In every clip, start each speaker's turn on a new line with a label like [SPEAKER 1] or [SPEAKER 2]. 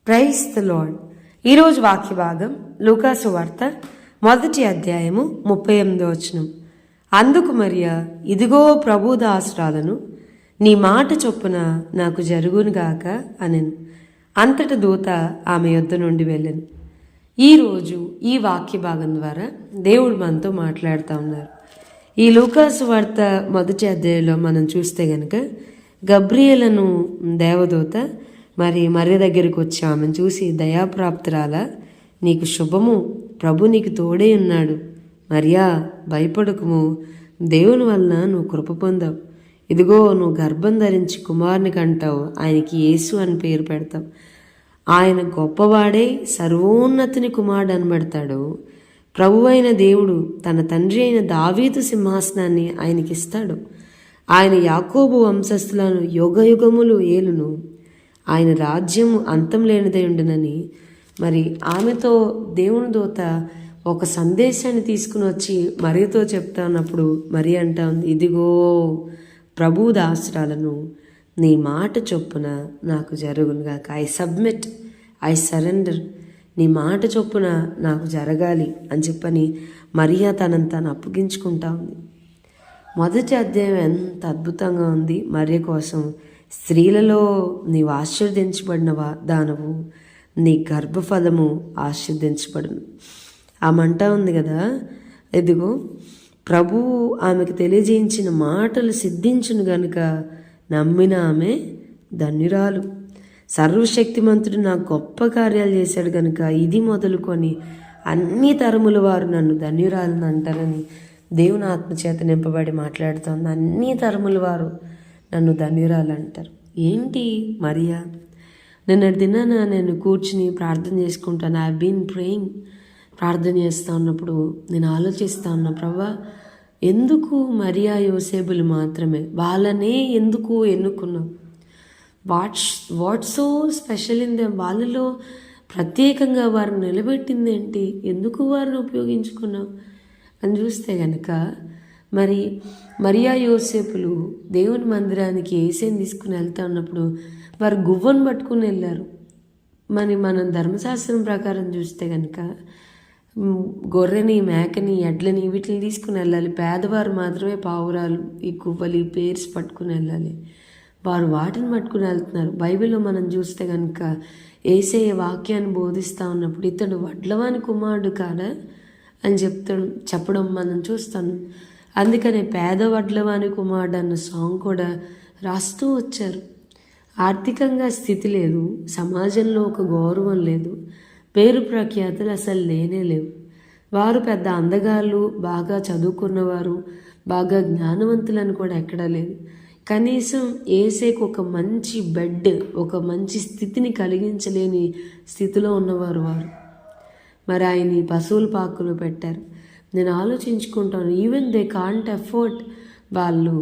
[SPEAKER 1] Praise the lord. ఈరోజు వాక్య భాగం లూకాసు వార్త 1వ అధ్యాయము 38వ వచనం. అందుకు మరియా, ఇదిగో ప్రభు దాసురాలను, నీ మాట చొప్పున నాకు జరుగునుగాక అనెను. అంతట దూత ఆమె యొద్ద నుండి వెళ్ళెను. ఈరోజు ఈ వాక్య భాగం ద్వారా దేవుడు మనతో మాట్లాడుతూ ఉన్నారు. ఈ లూకాసు వార్త 1వ అధ్యాయంలో మనం చూస్తే గనక గబ్రియేలను దేవదూత మరి దగ్గరికి వచ్చి ఆమెను చూసి, దయాప్రాప్తురాలా, నీకు శుభము, ప్రభు నీకు తోడే ఉన్నాడు, మరియా భయపడకుము, దేవుని వలన నువ్వు కృప పొందావు, ఇదిగో నువ్వు గర్భం ధరించి కుమారుని కంటావు, ఆయనకి యేసు అని పేరు పెడతావు, ఆయన గొప్పవాడే సర్వోన్నతుని కుమారుడు అనబడతాడు, ప్రభు అయిన దేవుడు తన తండ్రి అయిన దావీదు సింహాసనాన్ని ఆయనకిస్తాడు, ఆయన యాకోబు వంశస్థులను యుగయుగములు ఏలును, ఆయన రాజ్యము అంతం లేనిదై ఉండునని మరి ఆమెతో దేవుని దూత ఒక సందేశాన్ని తీసుకుని వచ్చి మరియతో చెప్తా ఉన్నప్పుడు మరి అంటా ఉంది, ఇదిగో ప్రభు దాసురాలను, నీ మాట చొప్పున నాకు జరుగునుగాక. ఐ సరెండర్, నీ మాట చొప్పున నాకు జరగాలి అని చెప్పని మరియా తనని తాను అప్పగించుకుంటా ఉంది. 1వ అధ్యాయం ఎంత అద్భుతంగా ఉంది. మరియ కోసం, స్త్రీలలో నీవు ఆశీర్వదించబడిన దానవు, నీ గర్భఫలము ఆశీర్వదించబడును. ఆమె అంటా ఉంది కదా, ఇదిగో ప్రభువు ఆమెకు తెలియజేయించిన మాటలు సిద్ధించును గనుక నమ్మిన ఆమె ధన్యురాలు. సర్వశక్తిమంతుడు నాకు గొప్ప కార్యాలు చేశాడు కనుక ఇది మొదలుకొని అన్ని తరముల వారు నన్ను ధన్యురాలను అంటారని దేవుని ఆత్మచేత నింపబడి మాట్లాడుతోంది. అన్ని తరముల వారు నన్ను ధన్యురాలు అంటారు. ఏంటి మరియా? నిన్నటి దినాన నేను కూర్చుని ప్రార్థన చేసుకుంటాను. ఐ బీన్ ప్రేయింగ్, ప్రార్థన చేస్తూ ఉన్నప్పుడు నేను ఆలోచిస్తూ ఉన్నా, ప్రభా ఎందుకు మరియా యోసేబులు మాత్రమే, వాళ్ళనే ఎందుకు ఎన్నుకున్నావు? What so special in them? వాళ్ళలో ప్రత్యేకంగా వారిని నిలబెట్టింది ఏంటి? ఎందుకు వారిని ఉపయోగించుకున్నావు అని చూస్తే గనక మరి మరియా యోసేపులు దేవుని మందిరానికి యేసుని తీసుకుని వెళ్తా ఉన్నప్పుడు వారు గువ్వను పట్టుకుని వెళ్ళారు. మనం ధర్మశాస్త్రం ప్రకారం చూస్తే కనుక గొర్రెని, మేకని, ఎడ్లని వీటిని తీసుకుని వెళ్ళాలి. పేదవారు మాత్రమే పావురాలు, ఈ గువ్వలు, ఈ పేర్స్ పట్టుకుని వెళ్ళాలి. వారు వాటిని పట్టుకుని వెళ్తున్నారు. బైబిల్లో మనం చూస్తే కనుక యేసయ్య వాక్యాన్ని బోధిస్తూ ఉన్నప్పుడు ఇతడు వడ్లవాని కుమారుడు కాడా అని చెప్పడం మనం చూస్తాను. అందుకనే పేద వడ్లవాని కుమారుడు అన్న సాంగ్ కూడా రాస్తూ వచ్చారు. ఆర్థికంగా స్థితి లేదు, సమాజంలో ఒక గౌరవం లేదు, పేరు ప్రఖ్యాతులు అసలు లేవు. వారు పెద్ద అందగాళ్ళు, బాగా చదువుకున్నవారు, బాగా జ్ఞానవంతులని కూడా ఎక్కడా లేదు. కనీసం యేసేకు ఒక మంచి బెడ్, ఒక మంచి స్థితిని కలిగించలేని స్థితిలో ఉన్నవారు వారు. మరి ఆయన్ని పశువుల పాకులు పెట్టారు. నేను ఆలోచించుకుంటాను, ఈవెన్ దే కాంట్ అఫోర్డ్, వాళ్ళు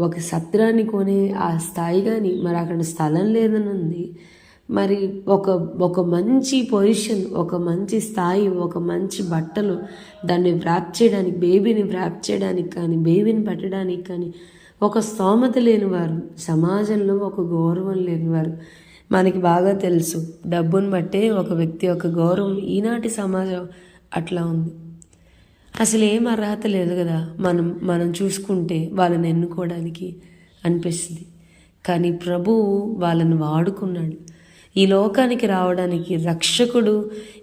[SPEAKER 1] ఒక సత్రాన్ని కొనే ఆ స్థాయి కానీ, మరి అక్కడ స్థలం లేదని ఉంది, మరి ఒక మంచి పొజిషన్, ఒక మంచి స్థాయి, ఒక మంచి బట్టలు, దాన్ని వ్రాప్ చేయడానికి, బేబీని వ్రాప్ చేయడానికి కానీ, బేబీని పెట్టడానికి కానీ ఒక స్తోమత లేనివారు, సమాజంలో ఒక గౌరవం లేనివారు. మనకి బాగా తెలుసు, డబ్బును బట్టే ఒక వ్యక్తి యొక్క గౌరవం. ఈనాటి సమాజం అట్లా ఉంది. అసలు ఏం అర్హత లేదు కదా మనం చూసుకుంటే వాళ్ళని ఎన్నుకోవడానికి అనిపిస్తుంది. కానీ ప్రభువు వాళ్ళని వాడుకున్నాడు. ఈ లోకానికి రావడానికి రక్షకుడు,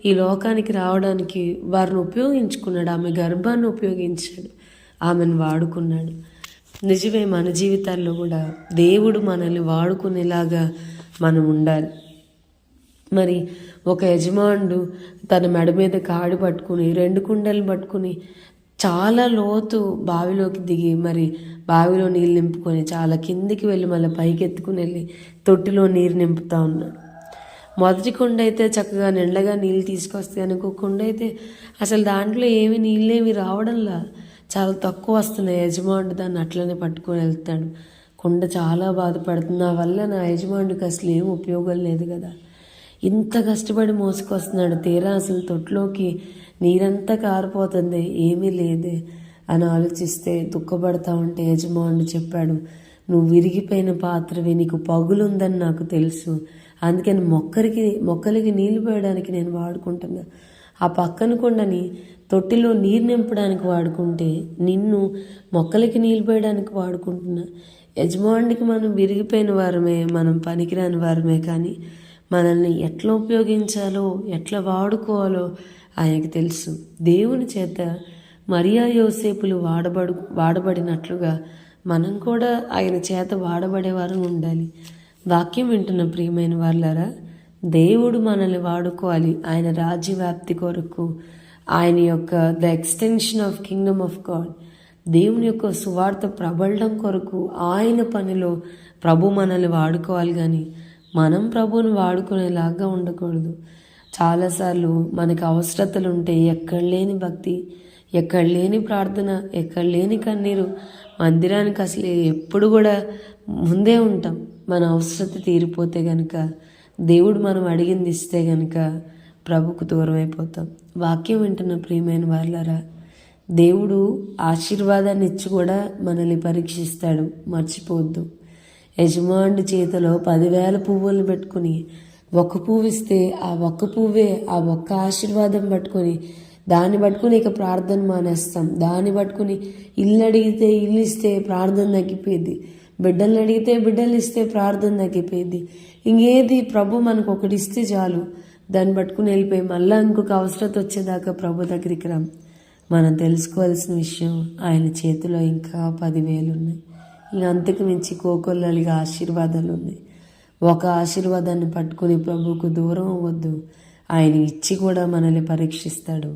[SPEAKER 1] ఈ లోకానికి రావడానికి వారిని ఉపయోగించుకున్నాడు. ఆమె గర్భాన్ని ఉపయోగించాడు, ఆమెను వాడుకున్నాడు. నిజమే, మన జీవితాల్లో కూడా దేవుడు మనల్ని వాడుకునేలాగా మనం ఉండాలి. మరి ఒక యజమానుడు తన మెడ మీద కాడి పట్టుకుని 2 కుండలు పట్టుకుని చాలా లోతు బావిలోకి దిగి మరి బావిలో నీళ్ళు నింపుకొని చాలా కిందికి వెళ్ళి మళ్ళీ పైకి ఎత్తుకుని వెళ్ళి తొట్టిలో నీరు నింపుతూ ఉన్నాడు. మొదటి కుండ అయితే చక్కగా నిండగా నీళ్ళు తీసుకొస్తాయి, ఇంకో కుండ అయితే అసలు దాంట్లో నీళ్ళేమి రావడంలా, చాలా తక్కువ వస్తున్నాయి. యజమానుడు దాన్ని అట్లనే పట్టుకొని వెళ్తాడు. కుండ చాలా బాధపడుతుంది, నా వల్ల నా యజమానుడికి అసలు ఏం ఉపయోగం లేదు కదా, ఇంత కష్టపడి మోసుకొస్తున్నాడు, తీరా అసలు తొట్లోకి నీరంతా కారిపోతుంది, ఏమీ లేదే అని ఆలోచిస్తే దుఃఖపడతా ఉంటే యజమానుడు చెప్పాడు, నువ్వు విరిగిపోయిన పాత్రవి, నీకు పగులుందని నాకు తెలుసు, అందుకని మొక్కలకి నీళ్లు పోయడానికి నేను వాడుకుంటున్నా. ఆ పక్కన కొండని తొట్టిలో నీరు నింపడానికి వాడుకుంటే నిన్ను మొక్కలకి నీళ్ళు పోయడానికి వాడుకుంటున్నా. యజమానికి మనం విరిగిపోయిన వారమే, మనం పనికిరాని వారమే, కానీ మనల్ని ఎట్లా ఉపయోగించాలో ఎట్లా వాడుకోవాలో ఆయనకి తెలుసు. దేవుని చేత మరియా యోసేపులు వాడబడినట్లుగా మనం కూడా ఆయన చేత వాడబడేవారు ఉండాలి. వాక్యం వింటున్న ప్రియమైన వాళ్ళారా, దేవుడు మనల్ని వాడుకోవాలి ఆయన రాజ్య వ్యాప్తి కొరకు, ఆయన యొక్క the extension of Kingdom of God, దేవుని యొక్క సువార్త ప్రబలడం కొరకు ఆయన పనిలో ప్రభు మనల్ని వాడుకోవాలి. కానీ మనం ప్రభువుని వాడుకునేలాగా ఉండకూడదు. చాలాసార్లు మనకు అవసరతలు ఉంటే ఎక్కడ లేని భక్తి, ఎక్కడ లేని ప్రార్థన, ఎక్కడ లేని కన్నీరు, మందిరానికి అసలు ఎప్పుడు కూడా ముందే ఉంటాం. మన అవసరత తీరిపోతే గనుక, దేవుడు మనం అడిగింది ఇస్తే గనుక ప్రభుకు దూరం అయిపోతాం. వాక్యం వింటున్న ప్రియమైన వాళ్ళారా, దేవుడు ఆశీర్వాదాన్ని ఇచ్చి కూడా మనల్ని పరీక్షిస్తాడు, మర్చిపోవద్దు. యజమానుడి చేతిలో 10,000 పువ్వులను పెట్టుకుని ఒక్క పువ్వు ఇస్తే ఆ ఒక్క పువ్వే, ఆ ఒక్క ఆశీర్వాదం దాన్ని పట్టుకుని ఇక ప్రార్థన మానేస్తాం. దాన్ని పట్టుకుని ఇల్లు అడిగితే ఇల్లు ఇస్తే ప్రార్థన తగ్గిపోయింది, బిడ్డల్ని అడిగితే బిడ్డలు ఇస్తే ప్రార్థన తగ్గిపోయింది. ఇంకేది ప్రభు మనకు ఒకటి ఇస్తే చాలు, దాన్ని పట్టుకుని వెళ్ళిపోయి మళ్ళీ ఇంకొక అవసరత వచ్చేదాకా ప్రభు దగ్గరికి రాం. మనం తెలుసుకోవాల్సిన విషయం, ఆయన చేతిలో ఇంకా 10,000 ఉన్నాయి. ఇంకా అంతకు మించి కోకొల్లలుగా ఆశీర్వాదాలు ఉన్నాయి. ఒక ఆశీర్వాదాన్ని పట్టుకుని ప్రభువుకు దూరం అవ్వద్దు. ఆయన ఇచ్చి కూడా మనల్ని పరీక్షిస్తాడు.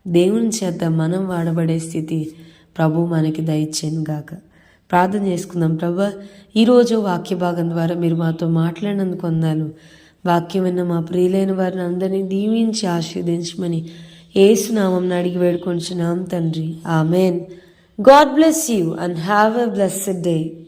[SPEAKER 1] దేవుని చేత మనం వాడబడే స్థితి ప్రభు మనకి దయచేయను గాక. ప్రార్థన చేసుకుందాం. ప్రభా, ఈరోజు వాక్య భాగం ద్వారా మీరు మాతో మాట్లాడినందుకు వందనాలు. వాక్యం విన్న మా ప్రియులైన వారిని అందరినీ దీవించి ఆశీర్వదించమని యేసు నామమున అడిగి వేడుకొంచున్నాం తండ్రి. Amen. God bless you and have a blessed day.